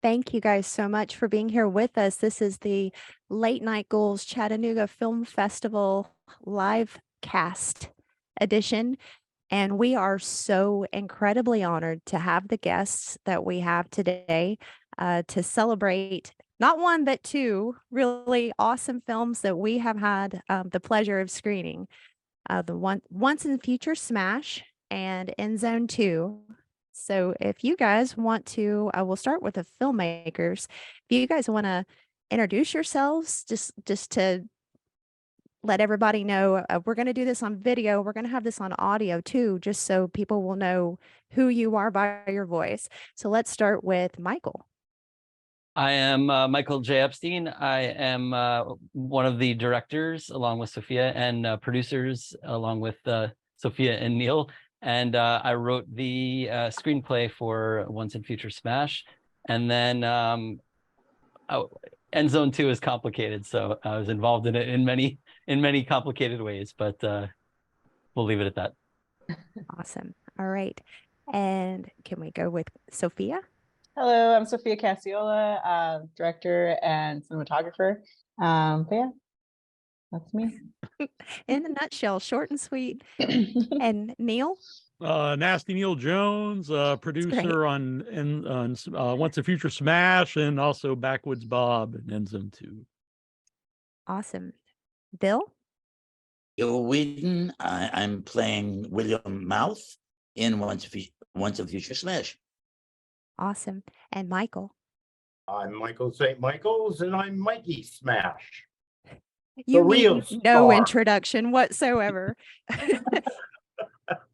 Thank you guys so much for being here with us. This is the Late Night Ghouls Chattanooga Film Festival live cast edition. And we are so incredibly honored to have the guests that we have today to celebrate not one, but two really awesome films that we have had the pleasure of screening. The Once and Future Smash and End Zone 2. So if you guys want to, we'll start with the filmmakers. If you guys want to introduce yourselves, just to let everybody know, we're going to do this on video. We're going to have this on audio too, just so people will know who you are by your voice. So let's start with Michael. I am Michael J. Epstein. I am one of the directors along with Sophia and producers along with Sophia and Neil. And I wrote the screenplay for Once and Future Smash. And then End Zone 2 is complicated. So I was involved in it in many complicated ways, but we'll leave it at that. Awesome. All right. And can we go with Sophia? Hello, I'm Sophia Cassiola, director and cinematographer. But yeah, that's me. In a nutshell, short and sweet. And Neil? Nasty Neil Jones, producer on Once a Future Smash, and also Backwoods Bob and End Zone 2. Awesome. Bill? Bill Whedon. I'm playing William Mouth in Once a Future Smash. Awesome. And Michael? I'm Michael St. Michaels, and I'm Mikey Smash. You real need no star. introduction whatsoever.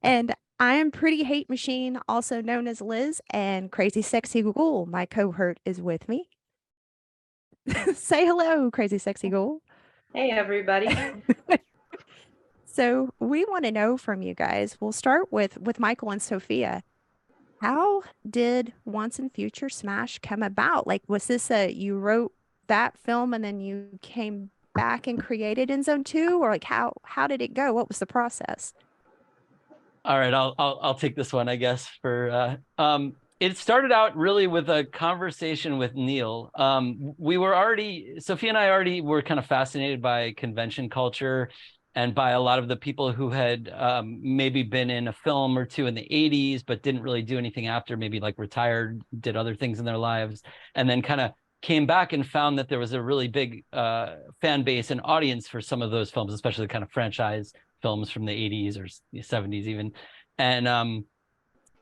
And I am Pretty Hate Machine, also known as Liz, and Crazy Sexy Ghoul, my cohort, is with me. Say hello, Crazy Sexy Ghoul. Hey, everybody. So we want to know from you guys. We'll start with Michael and Sophia. How did Once and Future Smash come about? Like, was this you wrote that film and then you came back and created End Zone 2, or like how did it go? What was the process? All right, I'll take this one, I guess. It started out really with a conversation with Neil. Sophia and I already were kind of fascinated by convention culture and by a lot of the people who had maybe been in a film or two in the 80s, but didn't really do anything after, maybe like retired, did other things in their lives, and then kind of came back and found that there was a really big fan base and audience for some of those films, especially kind of franchise films from the 80s or 70s even. And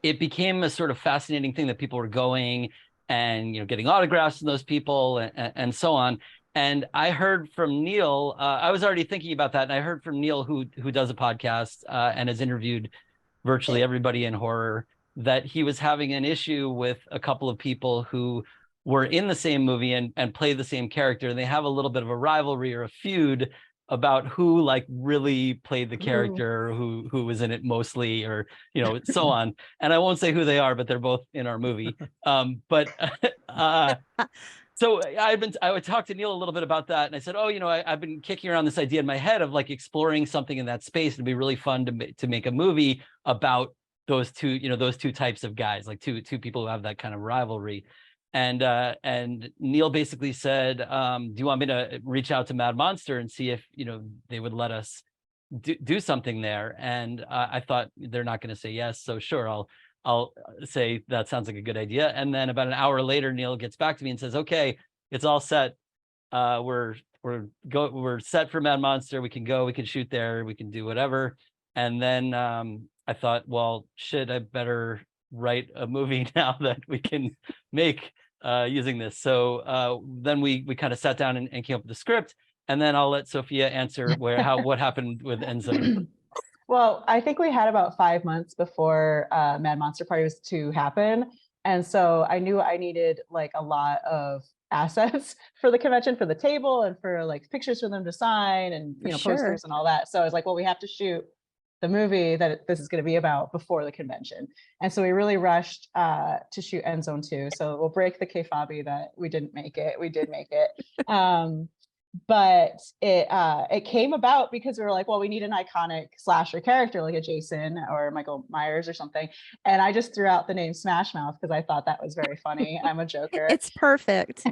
it became a sort of fascinating thing that people were going and, getting autographs from those people and so on. And I heard from Neil, I was already thinking about that. And I heard from Neil, who does a podcast and has interviewed virtually everybody in horror, that he was having an issue with a couple of people who were in the same movie and play the same character. And they have a little bit of a rivalry or a feud about who like really played the character, who was in it mostly, or, so on. And I won't say who they are, but they're both in our movie. So I would talk to Neil a little bit about that. And I said, I've been kicking around this idea in my head of like exploring something in that space. It'd be really fun to make a movie about those two types of guys, like two people who have that kind of rivalry. And Neil basically said, do you want me to reach out to Mad Monster and see if, they would let us do something there? And I thought they're not going to say yes. So sure, I'll say that sounds like a good idea. And then about an hour later, Neil gets back to me and says, okay, it's all set. We're set for Mad Monster. We can go, we can shoot there, we can do whatever. And then I thought, well, shit, I better write a movie now that we can make using this. So then we kind of sat down and came up with the script. And then I'll let Sophia answer what happened with End Zone. Well, I think we had about 5 months before Mad Monster Party was to happen. And so I knew I needed like a lot of assets for the convention, for the table, and for like pictures for them to sign and, posters and all that. So I was like, well, we have to shoot the movie that this is going to be about before the convention. And so we really rushed to shoot End Zone 2. So we'll break the kayfabe that we didn't make it. We did make it. but it came about because we were like, well, we need an iconic slasher character like a Jason or Michael Myers or something. And I just threw out the name Smash Mouth because I thought that was very funny. I'm a joker. It's perfect.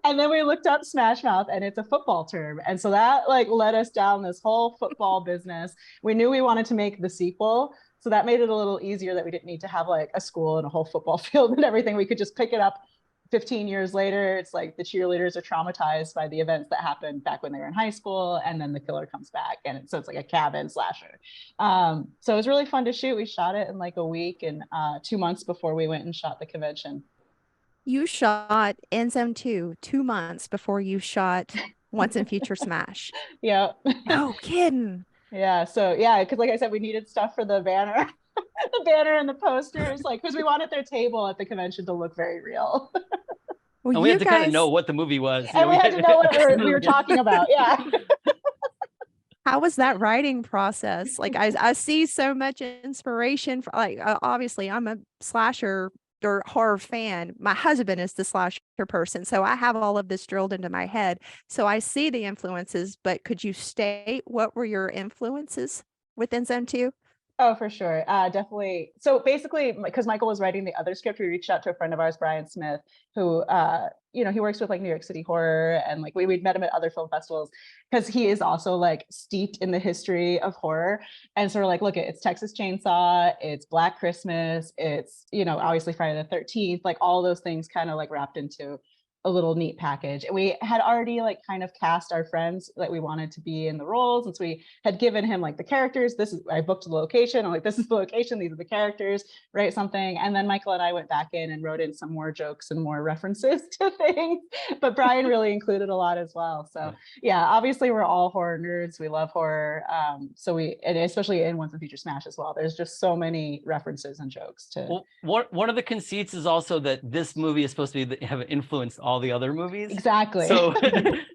And then we looked up Smash Mouth and it's a football term. And so that like led us down this whole football business. We knew we wanted to make the sequel. So that made it a little easier that we didn't need to have like a school and a whole football field and everything. We could just pick it up 15 years later. It's like the cheerleaders are traumatized by the events that happened back when they were in high school, and then the killer comes back, and so it's like a cabin slasher. So it was really fun to shoot. We shot it in like a week and 2 months before we went and shot the convention. You shot End Zone 2 2 months before you shot Once and Future Smash. Yeah. No kidding. Yeah. So yeah, because like I said, we needed stuff for the banner. The banner and the posters, like, because we wanted their table at the convention to look very real. Well, And we you had to kind of know what the movie was. And we had to know what we were talking about. Yeah. how was that writing process? Like, I see so much inspiration for, like, obviously I'm a slasher or horror fan. My husband is the slasher person, so I have all of this drilled into my head. So I see the influences, but could you state what were your influences within Zone 2? Oh, for sure. Definitely. So basically, because Michael was writing the other script, we reached out to a friend of ours, Brian Smith, who, he works with like New York City horror, and like we'd met him at other film festivals because he is also like steeped in the history of horror. And so we're like, look, it's Texas Chainsaw, it's Black Christmas, it's, obviously Friday the 13th, like all those things kind of like wrapped into a little neat package. And we had already like kind of cast our friends that we wanted to be in the roles. And so we had given him like the characters. I booked the location. I'm like, this is the location. These are the characters, write something. And then Michael and I went back in and wrote in some more jokes and more references to things. But Brian really included a lot as well. So yeah, obviously we're all horror nerds. We love horror. And especially in Once and Future Smash as well, there's just so many references and jokes to. Well, one of the conceits is also that this movie is supposed to have influenced all the other movies. Exactly.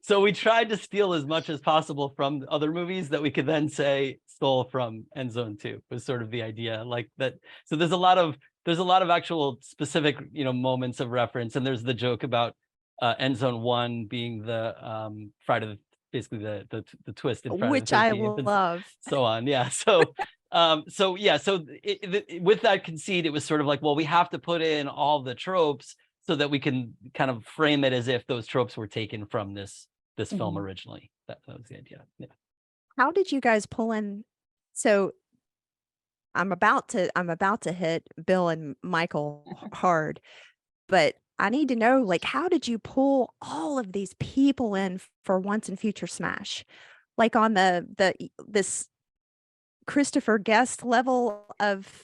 So we tried to steal as much as possible from other movies that we could then say stole from End Zone 2 was sort of the idea, like that. So there's a lot of actual specific moments of reference, and there's the joke about End Zone 1 being the Friday, basically the twist in Friday Which the 13th, I love. so on. Yeah. With that conceit, it was sort of like, well, we have to put in all the tropes so that we can kind of frame it as if those tropes were taken from this film originally. That was the idea. Yeah. How did you guys pull in? So I'm about to hit Bill and Michael hard, but I need to know, like, how did you pull all of these people in for Once and Future Smash? Like on this Christopher Guest level of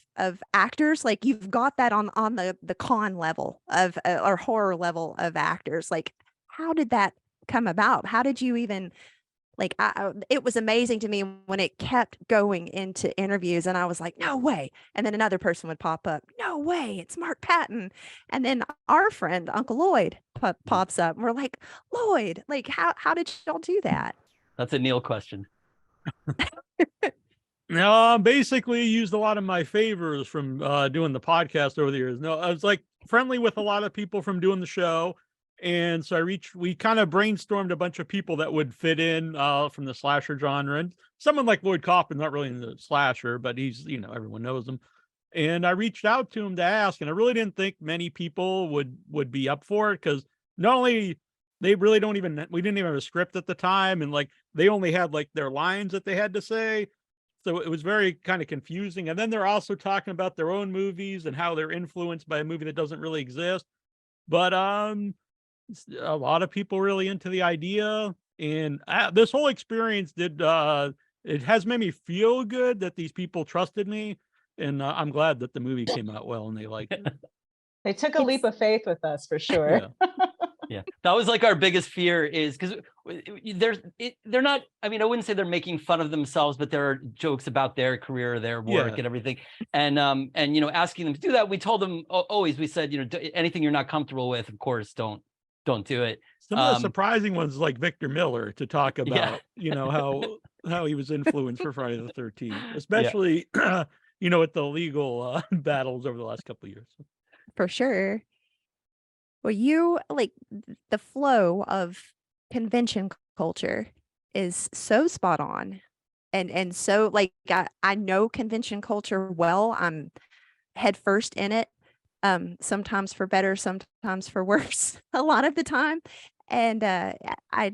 actors, like you've got that on the con level of or horror level of actors. Like, how did that come about? How did you even, like, it was amazing to me when it kept going into interviews and I was like, no way. And then another person would pop up, no way, it's Mark Patton. And then our friend Uncle Lloyd pops up and we're like, Lloyd, like, how did y'all do that? That's a Neil question. No, basically used a lot of my favors from doing the podcast over the years. No, I was like friendly with a lot of people from doing the show. And so we kind of brainstormed a bunch of people that would fit in from the slasher genre. And someone like Lloyd Kaufman, not really in the slasher, but he's, everyone knows him. And I reached out to him to ask, and I really didn't think many people would be up for it because not only we didn't even have a script at the time. And like, they only had like their lines that they had to say. So it was very kind of confusing. And then they're also talking about their own movies and how they're influenced by a movie that doesn't really exist. But a lot of people really into the idea. And this whole experience it has made me feel good that these people trusted me. And I'm glad that the movie came out well and they liked it. They took a leap of faith with us for sure. Yeah. Yeah, that was like our biggest fear, is because they're not, I mean, I wouldn't say they're making fun of themselves, but there are jokes about their career, their work and everything. And asking them to do that, we told them always, we said, anything you're not comfortable with, of course, don't do it. Some of the surprising ones, like Victor Miller, to talk about, how he was influenced for Friday the 13th, especially, with the legal battles over the last couple of years. For sure. Well, you like the flow of convention culture is so spot on. And so like I know convention culture well. I'm head first in it. Sometimes for better, sometimes for worse, a lot of the time. And I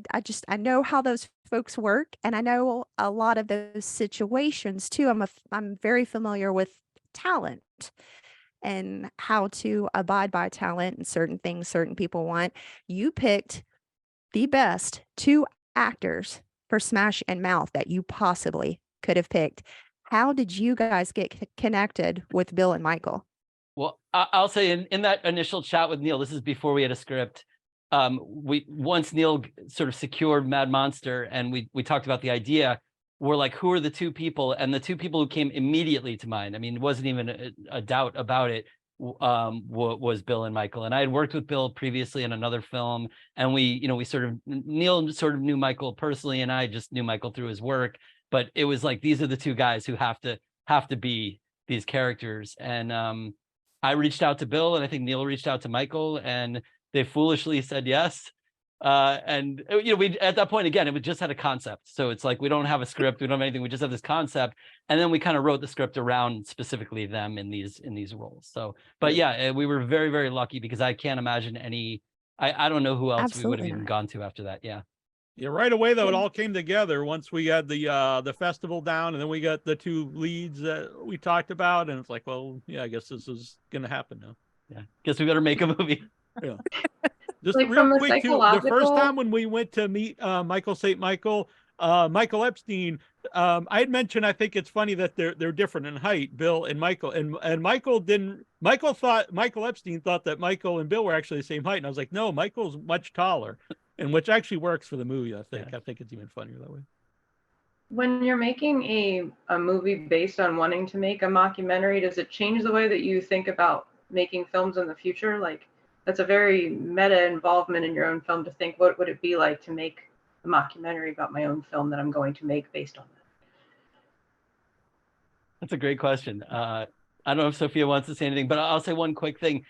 know how those folks work, and I know a lot of those situations too. I'm very familiar with talent and how to abide by talent and certain things certain people want. You picked the best two actors for Smash and Mouth that you possibly could have picked. How did you guys get connected with Bill and Michael? Well, I'll say in that initial chat with Neil, this is before we had a script. Once Neil sort of secured Mad Monster and we talked about the idea, we're like, who are the two people? And the two people who came immediately to mind, I mean, it wasn't even a doubt about it, was Bill and Michael. And I had worked with Bill previously in another film, and we sort of, Neil sort of knew Michael personally, and I just knew Michael through his work. But it was like, these are the two guys who have to be these characters. And I reached out to Bill, and I think Neil reached out to Michael, and they foolishly said yes. And we at that point, again, it just had a concept. So it's like, we don't have a script, we don't have anything, we just have this concept. And then we kind of wrote the script around specifically them in these roles. So, but yeah, we were very, very lucky, because I can't imagine I don't know who else we would have even gone to after that. Yeah. Yeah, right away though, it all came together once we got the festival down, and then we got the two leads that we talked about, and it's like, well, yeah, I guess this is gonna happen now. Yeah, guess we better make a movie. Yeah. Just Like, real from a quick, too, the first psychological- time when we went to meet Michael St. Michael, Michael Epstein, I had mentioned, I think it's funny that they're different in height, Bill and Michael, and Michael Epstein thought that Michael and Bill were actually the same height, and I was like, no, Michael's much taller, and which actually works for the movie. I think it's even funnier that way. When you're making a movie based on wanting to make a mockumentary, does it change the way that you think about making films in the future? Like, that's a very meta involvement in your own film to think, what would it be like to make a mockumentary about my own film that I'm going to make based on that? That's a great question. I don't know if Sophia wants to say anything, but I'll say one quick thing.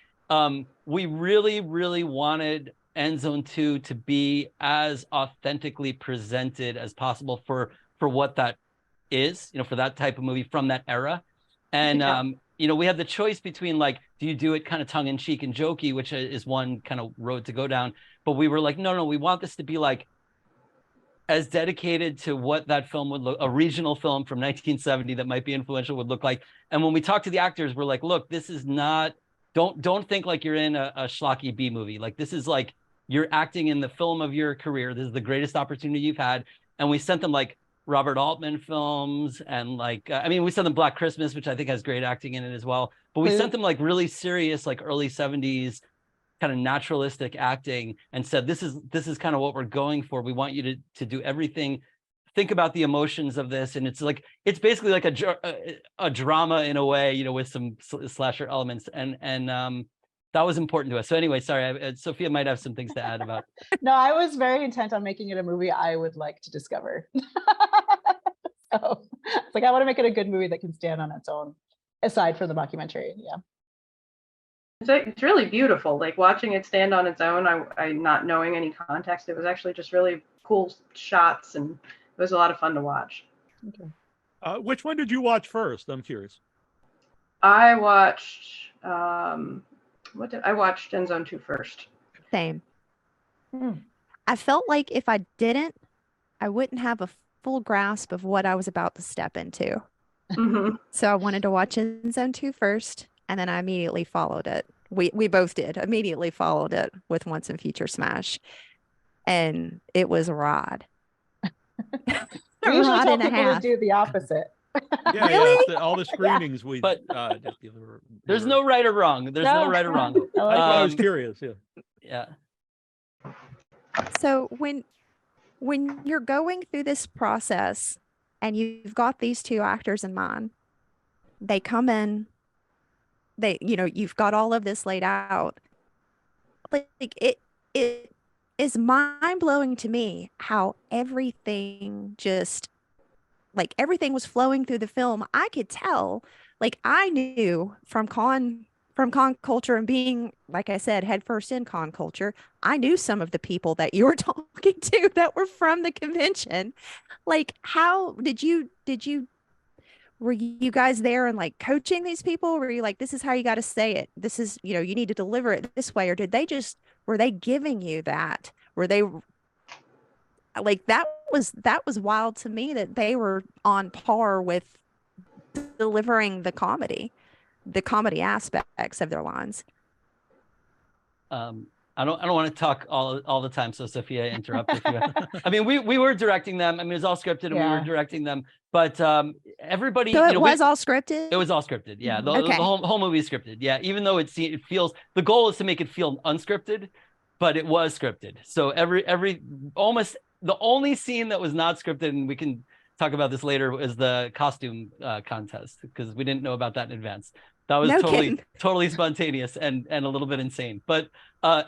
We really, really wanted End Zone 2 to be as authentically presented as possible for what that is, for that type of movie from that era. And we had the choice between, like, do you do it kind of tongue-in-cheek and jokey, which is one kind of road to go down, but we were like, no, we want this to be like as dedicated to what that film would look, a regional film from 1970 that might be influential would look like. And when we talked to the actors, we're like, look, this is not, don't think like you're in a schlocky B movie. Like, this is like, you're acting in the film of your career. This is the greatest opportunity you've had. And we sent them like Robert Altman films, and like, we sent them Black Christmas, which I think has great acting in it as well. But we sent them like really serious, like early 70s kind of naturalistic acting, and said, this is kind of what we're going for. We want you to do everything. Think about the emotions of this. And it's basically like a drama in a way, with some slasher elements. And that was important to us. So anyway, sorry, Sophia might have some things to add about. No, I was very intent on making it a movie I would like to discover. So it's like, I want to make it a good movie that can stand on its own, aside from the mockumentary. Yeah. It's really beautiful. Like, watching it stand on its own, I not knowing any context, it was actually just really cool shots, and it was a lot of fun to watch. Okay. Which one did you watch first? I'm curious. I watched I watched End Zone 2 first. Same. I felt like if I didn't, I wouldn't have a full grasp of what I was about to step into. Mm-hmm. So I wanted to watch End Zone 2 first, and then I immediately followed it. We both did, immediately followed it with Once and Future Smash. And it was a rod. We usually tell people to do the opposite. Yeah, Really? yeah, all the screenings we. But there's no right or wrong. There's no right or wrong. I like I was curious. Yeah. Yeah. So when you're going through this process and you've got these two actors in mind, they come in, you've got all of this laid out. Like it is mind-blowing to me how everything everything was flowing through the film. I could tell, like, I knew from from con culture and being, like I said, headfirst in con culture, I knew some of the people that you were talking to that were from the convention. Like, how were you guys there and like coaching these people? Were you like, this is how you got to say it? This is, you need to deliver it this way? Or were they giving you that? Were they like, that was wild to me that they were on par with delivering the comedy aspects of their lines. I don't want to talk all the time, so Sophia, interrupt if you. I mean, we were directing them. I mean, it was all scripted, and we were directing them. But everybody, So it was all scripted. It was all scripted. Yeah, the Okay. whole movie is scripted. Yeah, even though it feels, the goal is to make it feel unscripted, but it was scripted. So almost the only scene that was not scripted, and we can talk about this later, is the costume contest, because we didn't know about that in advance. That was totally spontaneous and a little bit insane. But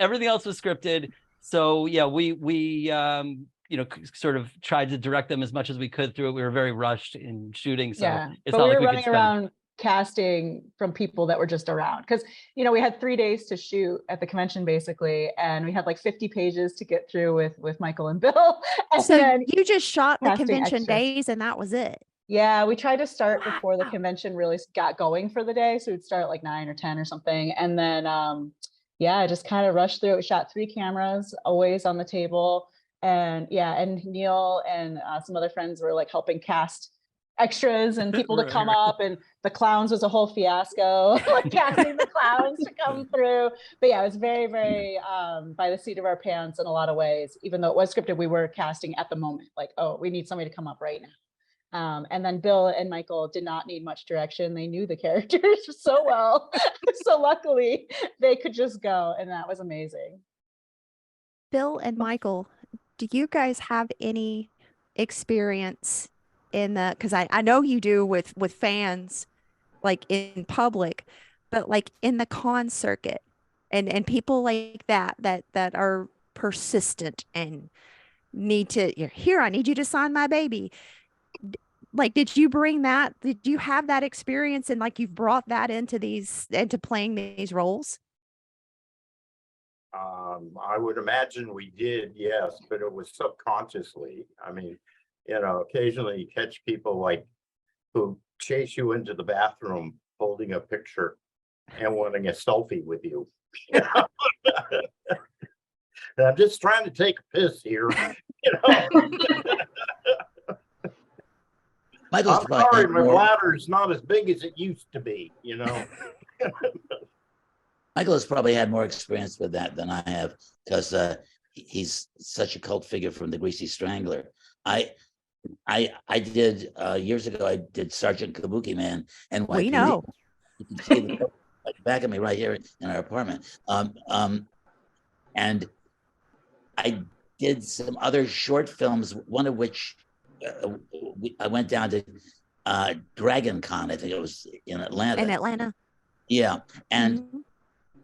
everything else was scripted. So yeah, we sort of tried to direct them as much as we could through it. We were very rushed in shooting, so it's not like we running around casting from people that were just around, because we had 3 days to shoot at the convention basically, and we had like 50 pages to get through with Michael and Bill. And so then you just shot the convention extras. days and that was it? Yeah, we tried to start before the convention really got going for the day, so we'd start at like 9 or 10 or something, and then I just kind of rushed through it. We shot 3 cameras always on the table, and and Neil and some other friends were like helping cast extras and people to come up, and the clowns was a whole fiasco, like casting the clowns to come through. But yeah, it was very, very by the seat of our pants in a lot of ways. Even though it was scripted, we were casting at the moment, like, oh, we need somebody to come up right now. And then Bill and Michael did not need much direction. They knew the characters so well. So luckily they could just go, and that was amazing. Bill and Michael, do you guys have any experience in the, because I know you do with fans, like in public, but like in the con circuit and people like that are persistent and need to, here, I need you to sign my baby. Like, did you have that experience, and like you've brought that into playing these roles? I would imagine we did, yes, but it was subconsciously. I mean, occasionally you catch people like who chase you into the bathroom holding a picture and wanting a selfie with you. And I'm just trying to take a piss here, Michael's I'm sorry, my bladder is not as big as it used to be, Michael has probably had more experience with that than I have, because he's such a cult figure from the Greasy Strangler. I did years ago. I did Sergeant Kabuki Man, and we know. You can see the back of me right here in our apartment. And I did some other short films, one of which I went down to Dragon Con. I think it was in Atlanta. In Atlanta. Yeah, and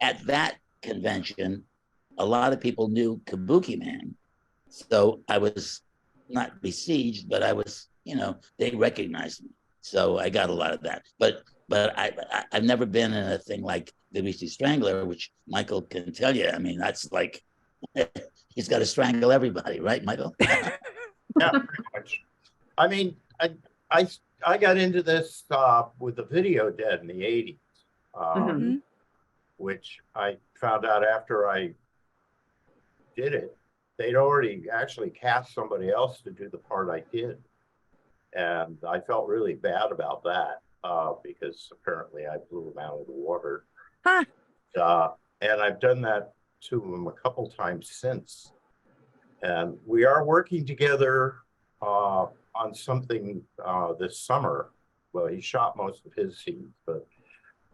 at that convention, a lot of people knew Kabuki Man, so I was not besieged, but I was, they recognized me, so I got a lot of that. But I've never been in a thing like the Greasy Strangler, which Michael can tell you. I mean, that's like he's got to strangle everybody, right, Michael? Yeah, pretty much. I mean, I got into this with the Video Dead in the 80s, which I found out after I did it. They'd already actually cast somebody else to do the part I did. And I felt really bad about that because apparently I blew them out of the water. Huh. And I've done that to him a couple times since. And we are working together on something this summer. Well, he shot most of his scenes, but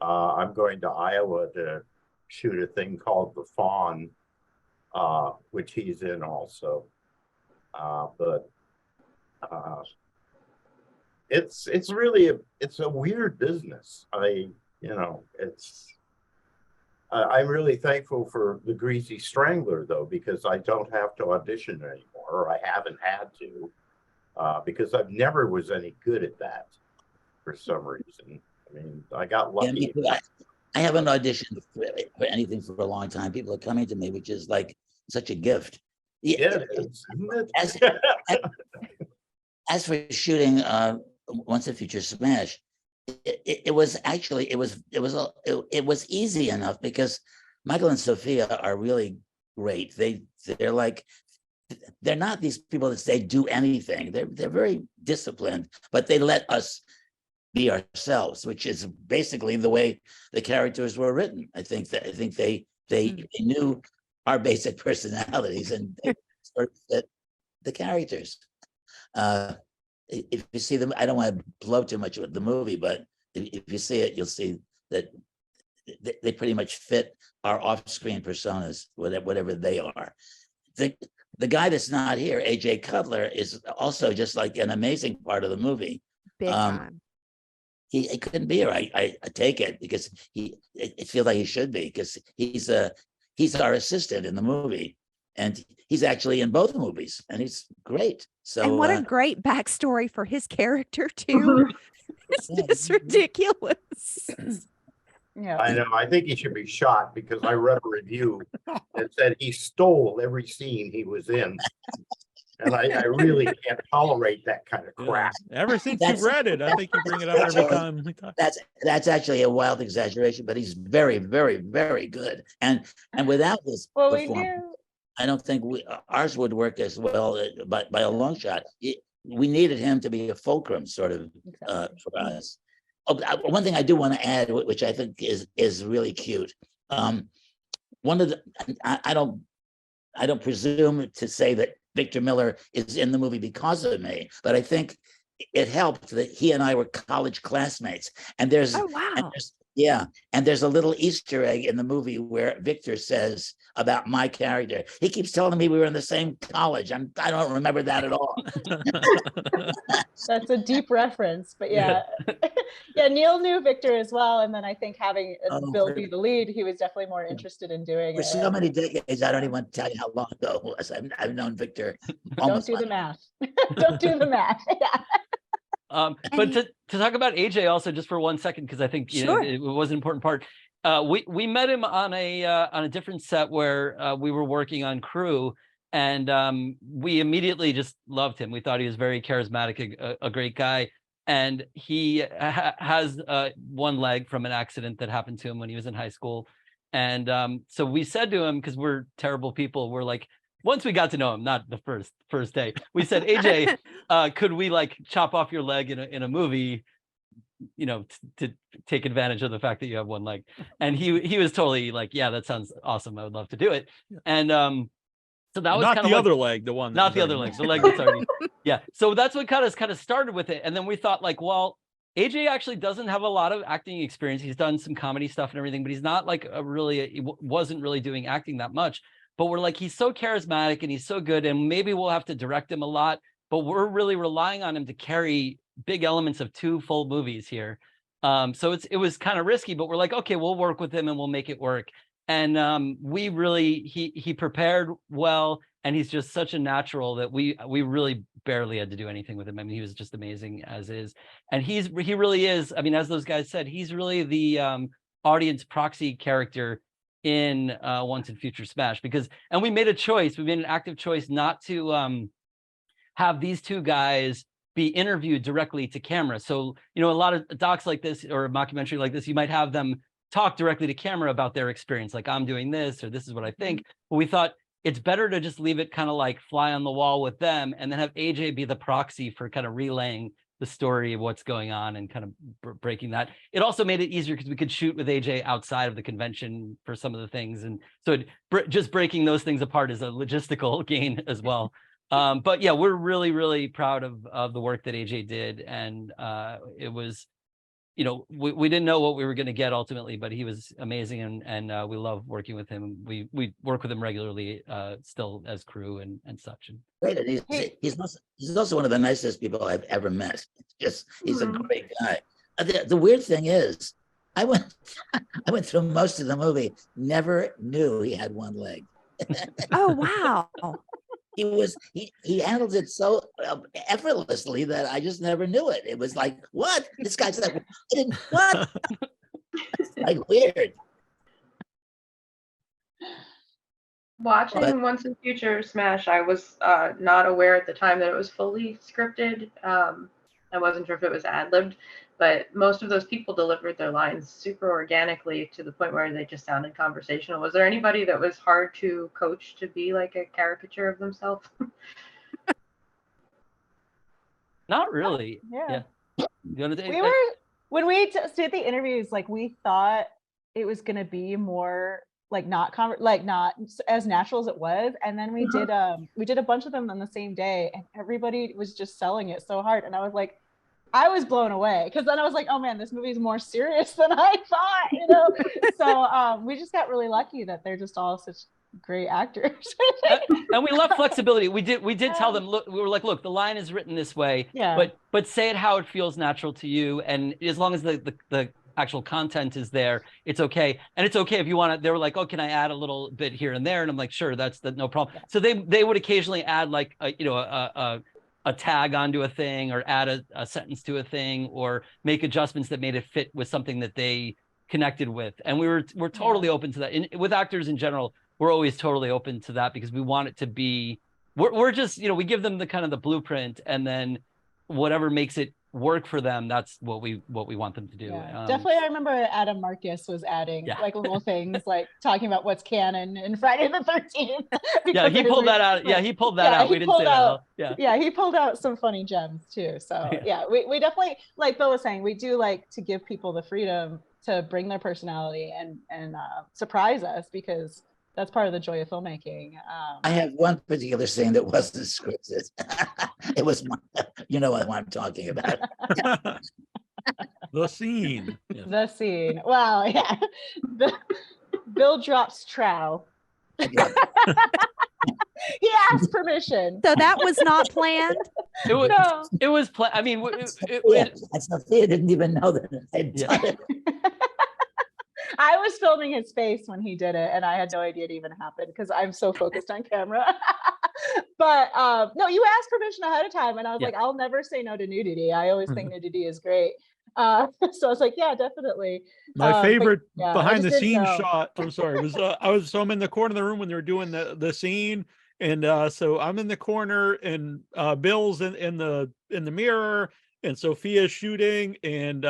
I'm going to Iowa to shoot a thing called The Fawn, which he's in also. But it's really it's a weird business. I'm really thankful for the Greasy Strangler though, because I don't have to audition anymore, or I haven't had to, because I've never was any good at that for some reason. I mean, I got lucky. Yeah, I haven't auditioned for anything for a long time. People are coming to me, which is like such a gift. Yeah, it is, isn't As, it? as for shooting Once and Future Smash, it was actually it was easy enough because Michael and Sophia are really great. They're not these people that say do anything. They're very disciplined, but they let us be ourselves, which is basically the way the characters were written. I think they knew our basic personalities and they sort of fit the characters. If you see them, I don't want to blow too much with the movie, but if you see it, you'll see that they pretty much fit our off-screen personas, whatever they are. The guy that's not here, AJ Cutler, is also just like an amazing part of the movie. Big time. He couldn't be here. I take it because it feels like he should be because he's our assistant in the movie, and he's actually in both movies, and he's great. So And what a great backstory for his character too. It's just ridiculous. Yeah. I know. I think he should be shot because I read a review that said he stole every scene he was in. And I really can't tolerate that kind of crap. Ever since you read it, I think you bring it up every time we talk. That's actually a wild exaggeration, but he's very, very, very good. And without this performance, I don't think ours would work as well by a long shot. We needed him to be a fulcrum sort of for us. Oh, one thing I do want to add, which I think is really cute. One of the I don't presume to say that Victor Miller is in the movie because of me, but I think it helped that he and I were college classmates. And there's and there's a little Easter egg in the movie where Victor says about my character. He keeps telling me we were in the same college. I don't remember that at all. That's a deep reference, but yeah. Neil knew Victor as well, and then I think having Bill be the lead, he was definitely more interested in doing for it. So many decades, I don't even want to tell you how long ago it was. I've known Victor. Don't do the math. Don't do the math. Yeah. But to talk about AJ also just for 1 second, because I think it was an important part. We met him on a different set where we were working on Crew, and we immediately just loved him. We thought he was very charismatic, a great guy, and he has one leg from an accident that happened to him when he was in high school, and so we said to him, because we're terrible people, we're like, once we got to know him, not the first day, we said, AJ, could we like chop off your leg in a movie, to take advantage of the fact that you have one leg? And he was totally like, yeah, that sounds awesome. I would love to do it. And so that was not kind the of other leg, the one, not the other leg, the leg that's already, yeah. So that's what kind of started with it. And then we thought like, well, AJ actually doesn't have a lot of acting experience. He's done some comedy stuff and everything, but he's not like he wasn't really doing acting that much. But we're like, he's so charismatic and he's so good, and maybe we'll have to direct him a lot, but we're really relying on him to carry big elements of 2 full movies here. So it was kind of risky, but we're like, okay, we'll work with him and we'll make it work. And we really, he prepared well, and he's just such a natural that we really barely had to do anything with him. I mean, he was just amazing as is. And he really is, I mean, as those guys said, he's really the audience proxy character in Once and Future Smash, and we made an active choice not to have these 2 guys be interviewed directly to camera. So, a lot of docs like this or a mockumentary like this, you might have them talk directly to camera about their experience, like, I'm doing this, or this is what I think. But we thought it's better to just leave it kind of like fly on the wall with them, and then have AJ be the proxy for kind of relaying the story of what's going on and kind of breaking that. It also made it easier because we could shoot with AJ outside of the convention for some of the things. And so just breaking those things apart is a logistical gain as well. But yeah, we're really, really proud of the work that AJ did. And it was, we didn't know what we were going to get ultimately, but he was amazing. And we love working with him. We work with him regularly still as Crew and such. And great. And he's also one of the nicest people I've ever met. He's a great guy. The weird thing is, I went through most of the movie, never knew he had one leg. Oh, wow. He handled it so effortlessly that I just never knew it. It was like, what? This guy's like, what? It's like weird. Watching But- Once in Future Smash, I was not aware at the time that it was fully scripted. I wasn't sure if it was ad-libbed, but most of those people delivered their lines super organically to the point where they just sounded conversational. Was there anybody that was hard to coach to be like a caricature of themselves? Not really. Yeah. You wanna We were when we did the interviews, like we thought it was gonna be more like not as natural as it was, and then we did a bunch of them on the same day, and everybody was just selling it so hard, and I was like, I was blown away, because then I was like, oh man, this movie is more serious than I thought, you know. So we just got really lucky that they're just all such great actors. And we left flexibility. We did tell them, look, we were like, look, the line is written this way, Yeah. but say it how it feels natural to you, and as long as the actual content is there, it's okay. And it's okay if you want to. They were like, oh, can I add a little bit here and there? And I'm like, sure, that's no problem. So they would occasionally add like a tag onto a thing, or add a sentence to a thing, or make adjustments that made it fit with something that they connected with. And we're totally open to that. With actors in general, we're always totally open to that, because we want it to be, we're just, we give them the kind of the blueprint, and then whatever makes it work for them, that's what we want them to do. Yeah. Definitely, I remember Adam Marcus was adding like little things, like talking about what's canon in Friday the 13th. Yeah, he pulled that out. Yeah, he pulled that out. We didn't say that. Yeah, he pulled out some funny gems too. So yeah, we definitely, like Bill was saying, we do like to give people the freedom to bring their personality and surprise us, because that's part of the joy of filmmaking. I have one particular scene that wasn't scripted. It was, you know what I'm talking about. The scene. Yeah. The scene. Well, yeah. Bill drops trowel. He asked permission. So that was not planned. It was. No. It was. I mean, Sophia didn't even know that I'd done it. I was filming his face when he did it, and I had no idea it even happened, because I'm so focused on camera. But no, you asked permission ahead of time, and I was like, I'll never say no to nudity. I always think nudity is great. So I was like, yeah, definitely. My favorite behind the scenes shot, I'm sorry, was I'm in the corner of the room when they were doing the scene, and so I'm in the corner, and Bill's in the mirror, and Sophia's shooting, and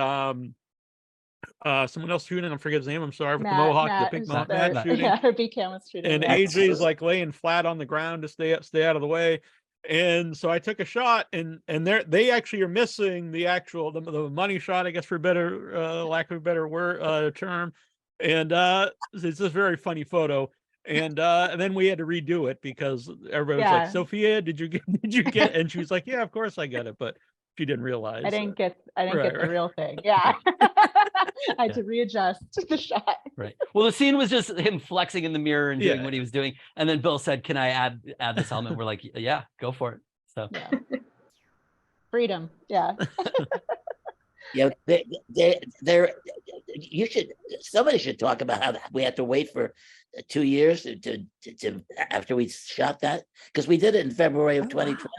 someone else shooting, I forget his name, I'm sorry, with the mohawk, the pink mohawk, Matt shooting. Yeah, her BCam was shooting. And AJ's like laying flat on the ground to stay out of the way. And so I took a shot, and they actually are missing the money shot, I guess, for better lack of a better word term. And it's a very funny photo. And then we had to redo it, because everybody was like, Sophia, did you get? And she was like, yeah, of course I get it, but she didn't realize. I didn't get the real thing. Yeah. I had to readjust the shot. Right. Well, the scene was just him flexing in the mirror and doing what he was doing. And then Bill said, can I add this element? We're like, yeah, go for it. So freedom. Yeah. Yeah, somebody should talk about how we had to wait for 2 years to after we shot that, because we did it in February of 2020,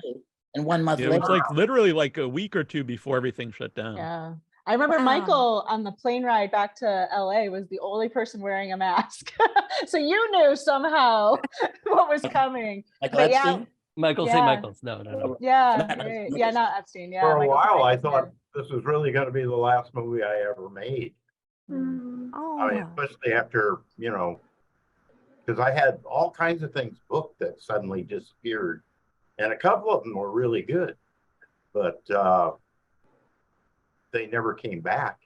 and 1 month later. It was like literally like a week or two before everything shut down. Yeah. I remember Michael on the plane ride back to LA was the only person wearing a mask. So you knew somehow what was coming. Michael St. Michael's. No. Yeah. Yeah, not Epstein. Yeah. For a while, I thought this was really going to be the last movie I ever made. Oh. I mean, especially after, because I had all kinds of things booked that suddenly disappeared. And a couple of them were really good. But they never came back.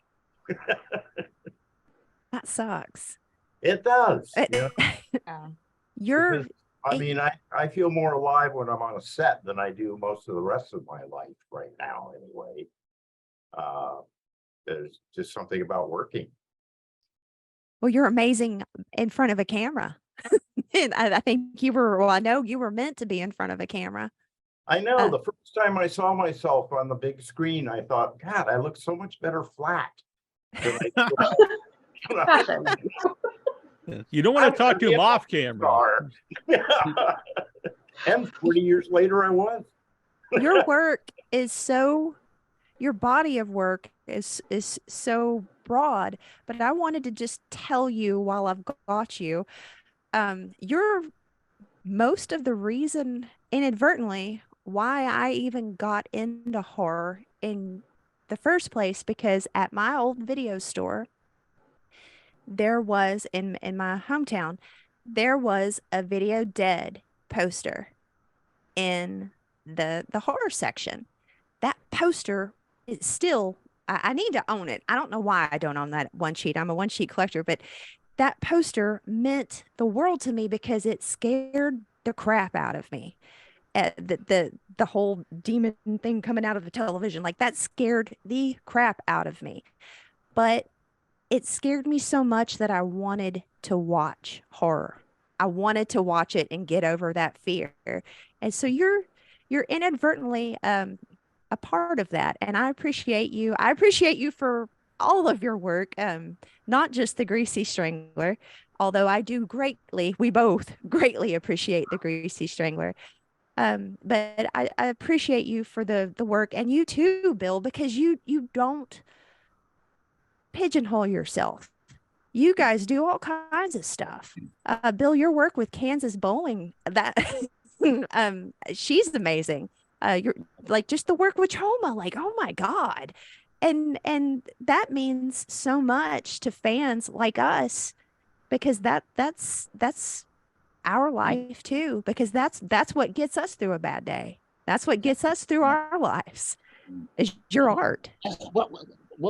That sucks. It does. You're. I feel more alive when I'm on a set than I do most of the rest of my life right now. Anyway, there's just something about working. Well, you're amazing in front of a camera. And I think you were. Well, I know you were meant to be in front of a camera. I know. The first time I saw myself on the big screen, I thought, God, I look so much better flat. You don't want to talk to him off camera. And 20 years later, I was. Your work is so your body of work is so broad, but I wanted to just tell you while I've got you, you're most of the reason inadvertently why I even got into horror in the first place, because at my old video store, there was in my hometown, there was a Video Dead poster in the horror section. That poster is still, I need to own it. I don't know why I don't own that one sheet. I'm a one sheet collector, but that poster meant the world to me because it scared the crap out of me. The whole demon thing coming out of the television, like that scared the crap out of me. But it scared me so much that I wanted to watch horror. I wanted to watch it and get over that fear. And so you're inadvertently a part of that. And I appreciate you. I appreciate you for all of your work, not just the Greasy Strangler, although I do greatly, we both greatly appreciate the Greasy Strangler. But I appreciate you for the work, and you too, Bill, because you don't pigeonhole yourself. You guys do all kinds of stuff. Bill, your work with Kansas Bowling, that she's amazing. You're like just the work with Choma, like, oh my God. And that means so much to fans like us, because that's our life too, because that's what gets us through a bad day. That's what gets us through our lives, is your art. What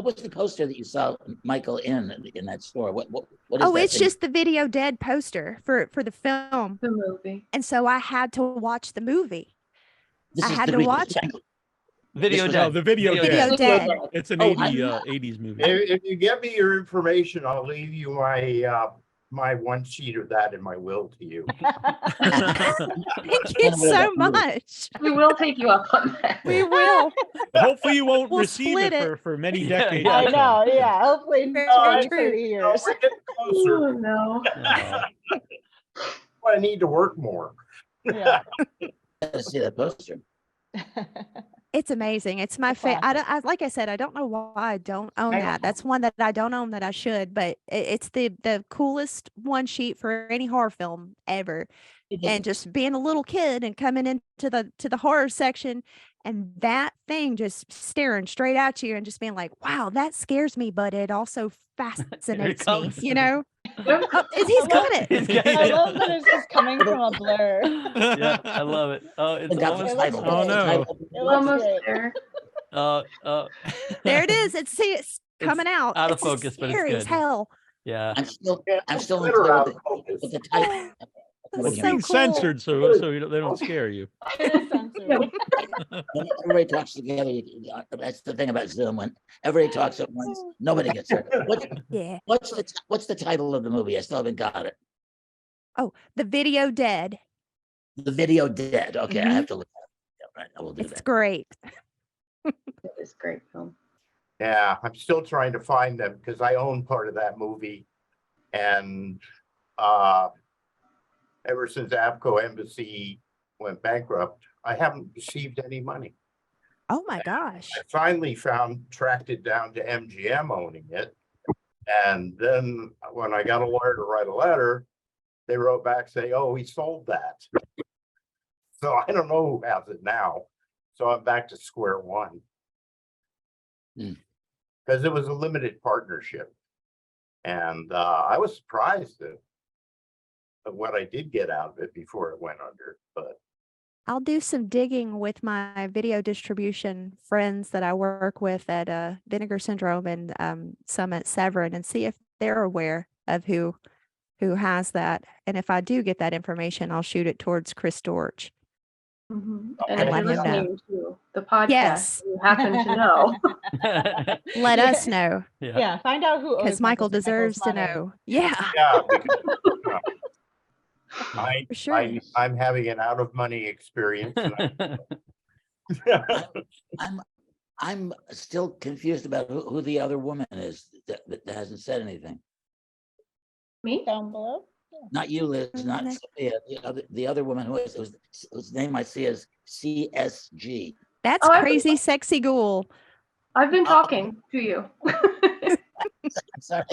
was the poster that you saw Michael in that store? What is Oh, that it's thing? just the Video Dead poster for the film. The movie. And so I had to watch the movie. This I is had the to Greasy watch it. Strangler. Video was- Dead. No, the Video Video Dead. Dead. It's an Oh, 80s movie. If you get me your information, I'll leave you my one sheet of that in my will to you. Thank you so much. We will take you up on that. We will. Hopefully you won't We'll receive split it it. for many decades. Yeah. I to come. know, yeah. Hopefully Very 20, true. 30 years. We're getting closer. Oh, no. I need to work more. Yeah. Gotta see that poster. It's amazing. It's my favorite. I like I said, I don't know why I don't own that. That's one that I don't own that I should, but it's the coolest one sheet for any horror film ever. And just being a little kid and coming into the horror section, and that thing just staring straight at you and just being like, wow, that scares me, but it also fascinates me, comes. you know? Oh, he's got it. He's got I it. love that it's just coming from a blur. Yeah, I love it. Oh, it's It got the almost. title. Oh, no. It looks Almost great. there. There it is. It's coming out. out of It's focus, but it's scary as good. hell. Yeah. I'm still in Glitter out with of focus. the title. That's It's so being cool. censored so they don't scare you. It is censored. When everybody talks together, that's the thing about Zoom. When everybody talks at once, nobody gets hurt. Yeah. What's the title of the movie? I still haven't got it. Oh, the Video Dead. The Video Dead. Okay, I Mhm. have to look at it. Yeah, right, I will do It's that. great. It is a great film. Yeah, I'm still trying to find them because I own part of that movie. And ever since Avco Embassy went bankrupt, I haven't received any money. Oh my gosh. I finally tracked it down to MGM owning it. And then when I got a lawyer to write a letter, they wrote back saying, oh, he sold that. So I don't know who has it now. So I'm back to square one. Hmm. Because it was a limited partnership. And I was surprised at what I did get out of it before it went under. But I'll do some digging with my video distribution friends that I work with at Vinegar Syndrome and some at Severin, and see if they're aware of who has that. And if I do get that information, I'll shoot it towards Chris Dortch. Mhm. And And if let you're him know. listening to the podcast, Yes. you happen to know. Let us know, Yeah. Yeah, find out who because owes Michael Michael's deserves to money. know. Yeah, yeah, because, for sure. I'm having an out of money experience. And I'm still confused about who the other woman is that hasn't said anything. Me? Down below. Not you, Liz, not Okay. Sophia. The other woman whose name I see is CSG. That's Oh, I- Crazy Sexy Ghoul. I've been talking to you. I'm sorry.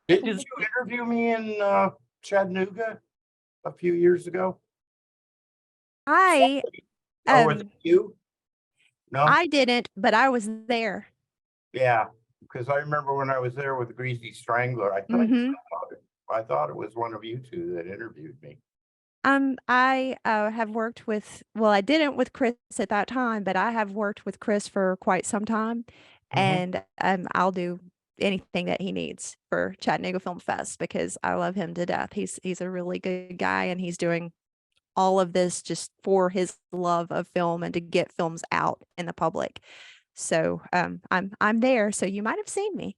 Didn't you interview me in Chattanooga a few years ago? I Oh, was it um you? No? I didn't, but I was there. Yeah, because I remember when I was there with Greasy Strangler, Hmm. I thought it was one of you two that interviewed me. I have worked with, well, I didn't with Chris at that time, but I have worked with Chris for quite some time, and I'll do anything that he needs for Chattanooga Film Fest because I love him to death. He's a really good guy, and he's doing all of this just for his love of film and to get films out in the public. So I'm there, so you might have seen me.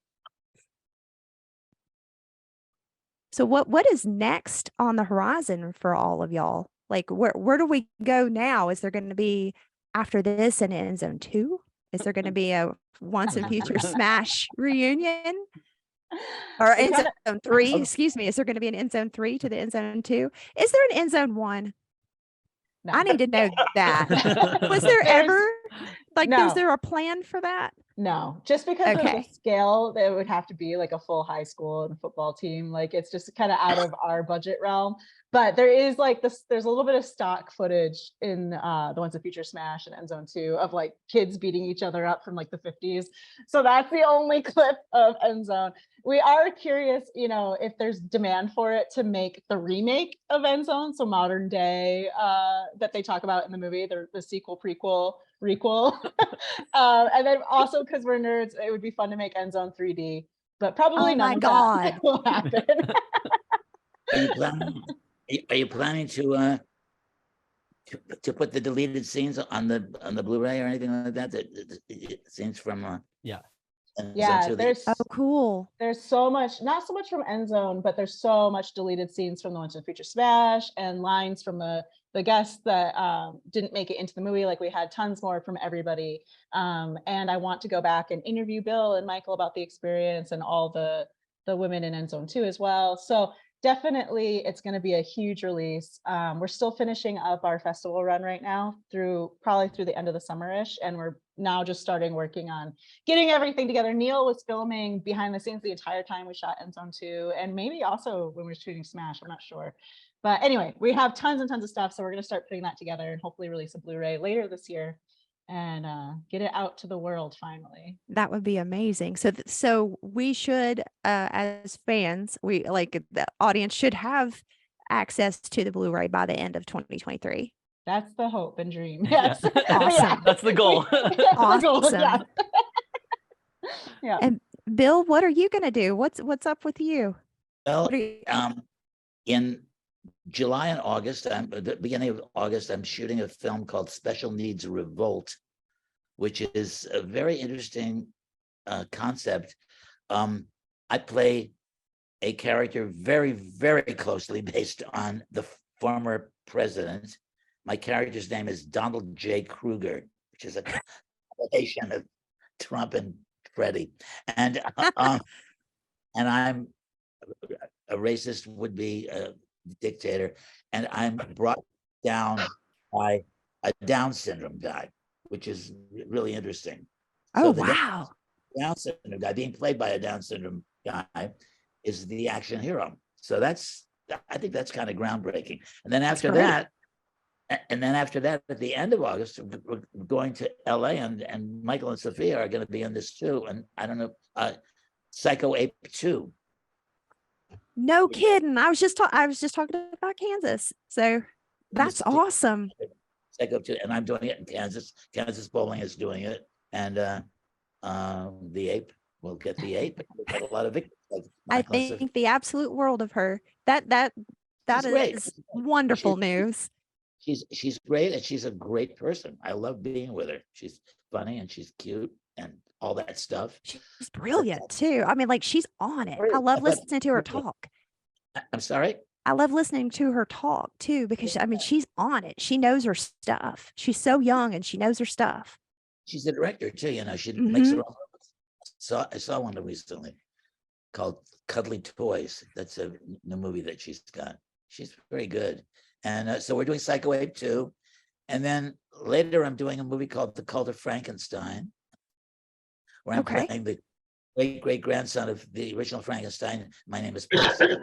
So what is next on the horizon for all of y'all? Like where do we go now? Is there going to be after this an End Zone 2? Is there going to be a Once and Future Smash reunion? Or We End kinda- Zone 3, excuse me. Is there going to be an End Zone 3 to the End Zone 2? Is there an End Zone 1? No. I need to know that. Was there There's- ever like No. was there a plan for that? No, just because of Okay. the scale, that would have to be like a full high school and football team. Like it's just kind of out of our budget realm. But there is like this, there's a little bit of stock footage in the Once and Future Smash and End Zone 2 of like kids beating each other up from like the 50s. So that's the only clip of End Zone. We are curious, you know, if there's demand for it to make the remake of End Zone, so modern day that they talk about in the movie, the sequel, prequel, requel. And then also because we're nerds, it would be fun to make End Zone 3D, but probably Oh none my of God. that will happen. Are you planning to put the deleted scenes on the Blu-ray or anything like that? Scenes from Yeah. End Zone Yeah, 2 that- there's Oh, cool. there's so much, not so much from End Zone, but there's so much deleted scenes from the Once and Future Smash and lines from the guests that didn't make it into the movie. Like we had tons more from everybody. And I want to go back and interview Bill and Michael about the experience and all the women in End Zone 2 as well. So definitely it's going to be a huge release. We're still finishing up our festival run right now probably through the end of the summer-ish. And we're now just starting working on getting everything together. Neil was filming behind the scenes the entire time we shot End Zone 2, and maybe also when we were shooting Smash, I'm not sure. But anyway, we have tons and tons of stuff. So we're going to start putting that together and hopefully release a Blu-ray later this year and get it out to the world finally. That would be amazing. So we should as fans, we like the audience should have access to the Blu-ray by the end of 2023. That's the hope and dream. Yeah. Yes. Awesome. That's the goal. That's the goal, Awesome. yeah. Yeah. And Bill, what are you going to do? What's up with you? Well, What are you- in July and August, at the beginning of August, I'm shooting a film called Special Needs Revolt, which is a very interesting concept. I play a character very, very closely based on the former president. My character's name is Donald J. Kruger, which is a combination of Trump and Freddie. And I'm a racist would-be dictator, and I'm brought down by a Down syndrome guy, which is really interesting. Oh, the wow. Down syndrome guy being played by a Down syndrome guy is the action hero. So I think that's kind of groundbreaking. And then after that, at the end of August, we're going to LA, and Michael and Sophia are going to be in this too. And I don't know, Psycho Ape 2. No kidding. I was just talking about Kansas. So that's awesome. Psycho 2, and I'm doing it in Kansas. Kansas Bowling is doing it, and the ape will get the ape. We've got a lot of victims. Like I Michael and Sophia. think the absolute world of her. That She's great. is wonderful news. She's great, and she's a great person. I love being with her. She's funny and she's cute and all that stuff. She's brilliant too. I mean, like she's on it. I love listening to her talk. I'm sorry? I love listening to her talk too, because I mean, she's on it. She knows her stuff. She's so young and she knows her stuff. She's a director too, you know, she makes her own movies. So I saw one recently called Cuddly Toys. That's a new movie that she's got. She's very good. And so we're doing Psycho Ape 2. And then later I'm doing a movie called The Cult of Frankenstein, where I'm Okay. playing the great-great-grandson of the original Frankenstein. My name is Percy.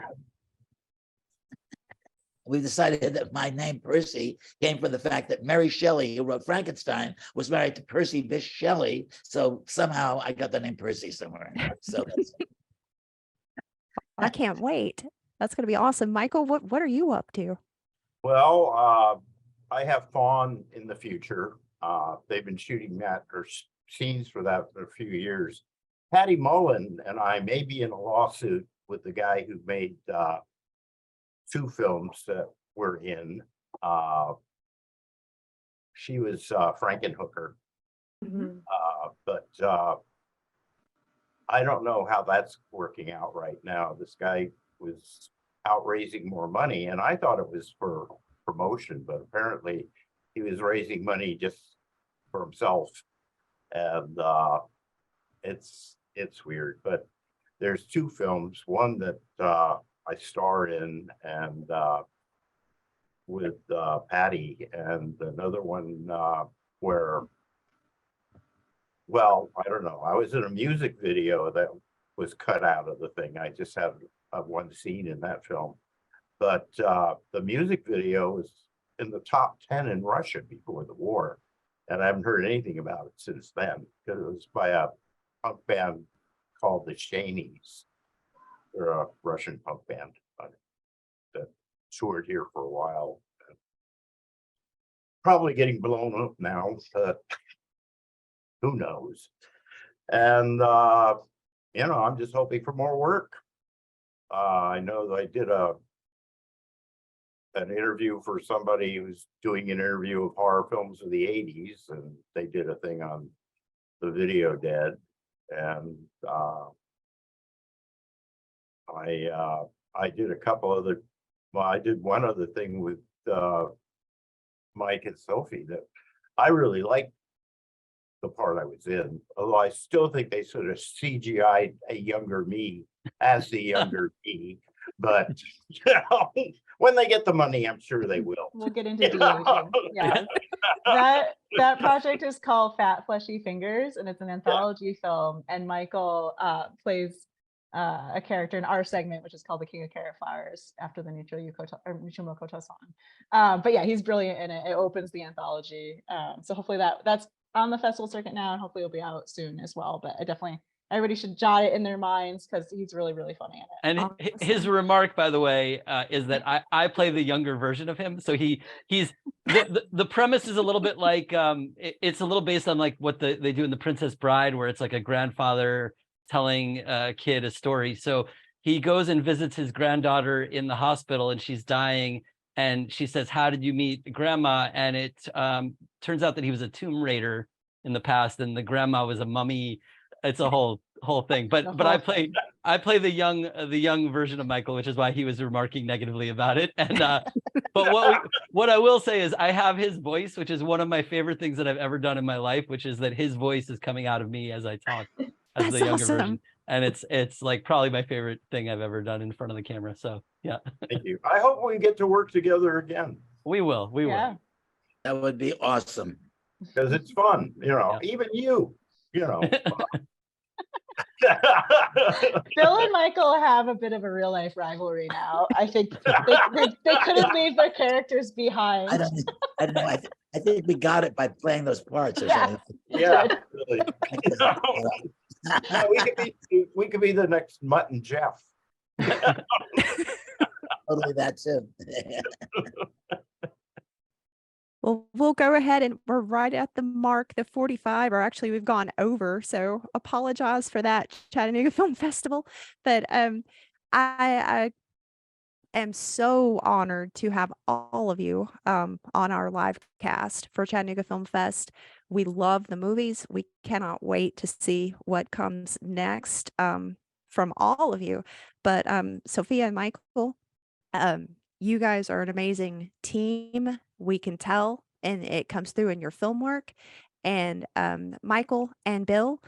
We decided that my name Percy came from the fact that Mary Shelley, who wrote Frankenstein, was married to Percy Bysshe Shelley. So somehow I got the name Percy somewhere in there. So that's I can't wait. That's going to be awesome. Michael, what are you up to? Well, I have Fawn in the future. They've been shooting that or scenes for that for a few years. Patty Mullen and I may be in a lawsuit with the guy who made 2 films that we're in. She was Frankenhooker, but I don't know how that's working out right now. This guy was out raising more money, and I thought it was for promotion, but apparently he was raising money just for himself, and it's weird. But there's 2 films, one that I star in, and with Patty, and another one where, well, I don't know. I was in a music video that was cut out of the thing. I just have one scene in that film, but the music video was in the top 10 in Russia before the war, and I haven't heard anything about it since then, because it was by a punk band called the Shanies. They're a Russian punk band that toured here for a while. Probably getting blown up now, but who knows? And you know, I'm just hoping for more work. I know that I did an interview for somebody who's doing an interview of horror films of the 80s, and they did a thing on the Video Dead, and I did a couple other, well, I did one other thing with Mike and Sophie that I really liked the part I was in, although I still think they sort of CGI'd a younger me as the younger me. But you know, when they get the money, I'm sure they will. We'll get into de-aging. Yeah. That project is called Fat Fleshy Fingers, and it's an anthology film. And Michael plays a character in our segment, which is called The King of Carrot Flowers, after the Michio Makoto song. But yeah, he's brilliant in it. It opens the anthology. So hopefully that's on the festival circuit now, and hopefully it'll be out soon as well. But everybody should jot it in their minds, because he's really, really funny in it. And Awesome. his remark, by the way, is that I play the younger version of him. So he's the premise is a little bit like it's a little based on like what they do in The Princess Bride, where it's like a grandfather telling a kid a story. So he goes and visits his granddaughter in the hospital, and she's dying. And she says, "How did you meet grandma?" And it turns out that he was a tomb raider in the past, and the grandma was a mummy. It's a whole thing. But I play the young version of Michael, which is why he was remarking negatively about it. And but what I will say is I have his voice, which is one of my favorite things that I've ever done in my life, which is that his voice is coming out of me as I talk as That's the younger awesome. version. And it's like probably my favorite thing I've ever done in front of the camera. So yeah. Thank you. I hope we get to work together again. We will. that would be awesome. Because it's fun, you know, Yeah. even you know. Bill and Michael have a bit of a real life rivalry now. I think they couldn't leave their characters behind. I don't know. I think we got it by playing those parts or Yeah. something. Yeah, really. Yeah, we could be the next Mutt and Jeff. Totally that too. Well, we'll go ahead, and we're right at the mark, the 45, or actually we've gone over. So apologize for that, Chattanooga Film Festival. But I am so honored to have all of you on our live cast for Chattanooga Film Fest. We love the movies. We cannot wait to see what comes next from all of you. But Sophia and Michael, you guys are an amazing team. We can tell, and it comes through in your film work. And Michael and Bill,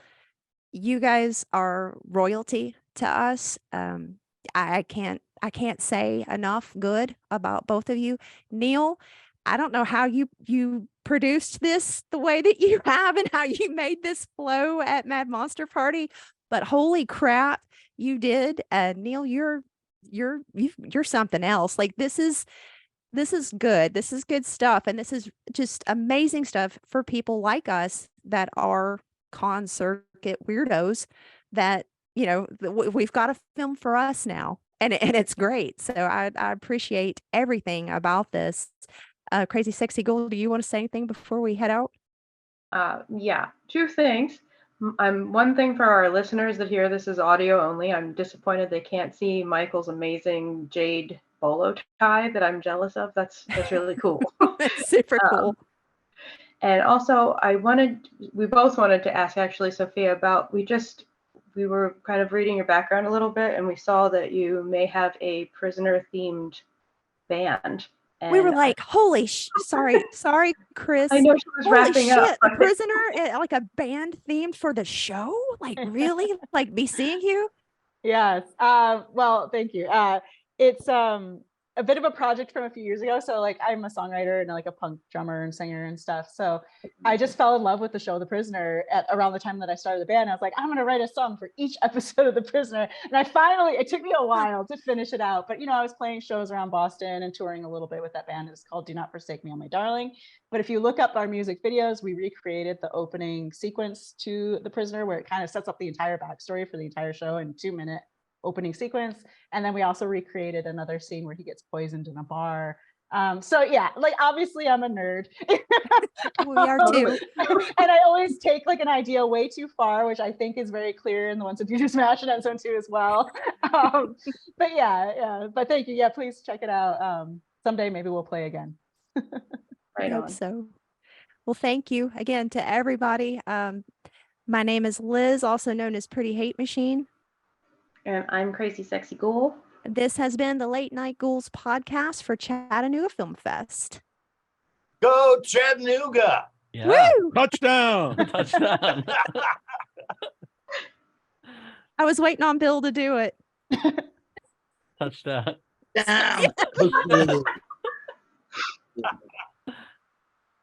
you guys are royalty to us. I can't say enough good about both of you. Neil, I don't know how you produced this the way that you have and how you made this flow at Mad Monster Party. But holy crap, you did. Neil, you're something else. Like this is good. This is good stuff. And this is just amazing stuff for people like us that are con circuit weirdos that, you know, we've got a film for us now. And it's great. So I appreciate everything about this. Crazy Sexy Ghoul, do you want to say anything before we head out? Yeah, two things. One thing for our listeners that hear this is audio only. I'm disappointed they can't see Michael's amazing jade bolo tie that I'm jealous of. That's really cool. That's super cool. And also, we both wanted to ask actually, Sophia, about we were kind of reading your background a little bit, and we saw that you may have a prisoner-themed band. And we were like, holy sorry, Chris. I know she was holy wrapping shit, up. A prisoner, like a band themed for the show? Like really? Like be seeing you? Yes. Well, thank you. It's a bit of a project from a few years ago. So like I'm a songwriter and like a punk drummer and singer and stuff. So I just fell in love with the show The Prisoner at around the time that I started the band. I was like, I'm going to write a song for each episode of The Prisoner. And it took me a while to finish it out. But, you know, I was playing shows around Boston and touring a little bit with that band. It's called Do Not Forsake Me, Oh My Darling. But if you look up our music videos, we recreated the opening sequence to The Prisoner, where it kind of sets up the entire backstory for the entire show in 2-minute opening sequence. And then we also recreated another scene where he gets poisoned in a bar. So yeah, like obviously I'm a nerd. We are too. And I always take like an idea way too far, which I think is very clear in the Once a Future Smash and Zone 2 as well. But yeah, but thank you. Yeah, please check it out. Someday maybe we'll play again. I hope so. Well, thank you again to everybody. My name is Liz, also known as Pretty Hate Machine. And I'm Crazy Sexy Ghoul. This has been the Late Night Ghouls podcast for Chattanooga Film Fest. Go Chattanooga! Yeah. Woo! Touchdown. Touchdown. I was waiting on Bill to do it. Touchdown. Down.